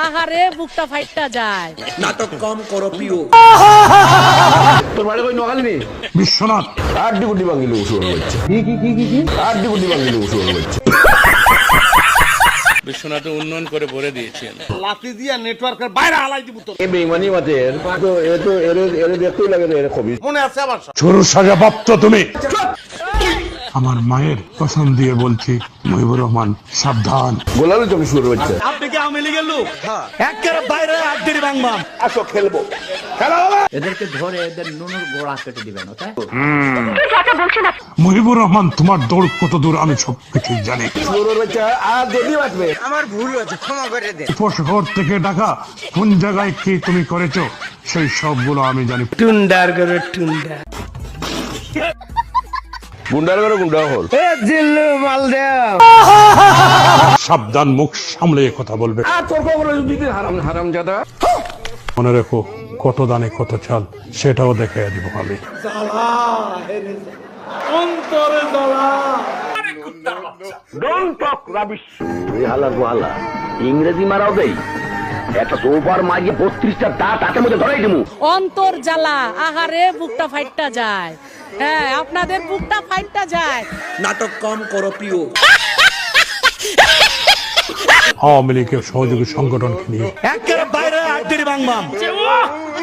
আহারে বুকটা ফাইটটা যায়। নাটক কম করো প্রিয়। তোর বাড়ি কই নোয়াখালী নেই? বিশ্বনাথ আড্ডি গুড্ডি বাঙ্গিলে উসুর হচ্ছে। কি আড্ডি গুড্ডি বাঙ্গিলে উসুর হচ্ছে। বিশ্বনাথে উন্নয়ন করে ভরে দিয়েছেন। লাতি দিয়া নেটওয়ার্কের বাইরে হালাই দিব তোর। এই বেইমানি মাতের তো এর দেখতেই লাগে এর খবি। মনে আছে আমার ছোড় সাজা প্রাপ্ত তুমি। আমার মায়ের কসম দিয়ে বলছি মহিবুর রহমান সাবধান। গোলালু তুমি শুরু হচ্ছে। আপনি কি আওয়ামী লীগের লোক? একেবারে বাইরে আড্ডির বাংবাম। আসো খেলবো। এদেরকে ধরে এদের নুনুর গোড়া কেটে দিবেন, ওকে? মহিবুর রহমান তোমার দৌড় কত দূর আমি সব কিছু জানি। শুরু হচ্ছে আর যদি বাঁচবে। উপশহর থেকে ঢাকা কোন জায়গায় কি তুমি করেছো সেই সবগুলো আমি জানি। টুন্ডার করে টুন্ডা। গুন্ডার করে গুন্ডা হল। এ জিল্লু মাল দেও। সাবধান, মুখ সামলে কথা বলবে। আর তোর খবর দিতে হারাম জাদা। মনে রেখো কত দানে কত চাল সেটাও দেখাই দিব আমি। অন্তরে জ্বালা। Don't talk rubbish. এই হালা গোয়ালা ইংরেজি মারাও দেই। একটা সোফার মাঝে 32টা দাঁত হাতের মধ্যে ধরাই দিমু। অন্তর জ্বালা, আহারে বুকটা ফাইটটা যায়। হ্যাঁ, আপনাদের বুকটা ফাইটটা যায়। নাটক কম করো প্রিয়। আওয়ামী লীগের সহযোগী সংগঠনকে নিয়ে একেবারে বাইরে আড্ডির বাংবাম।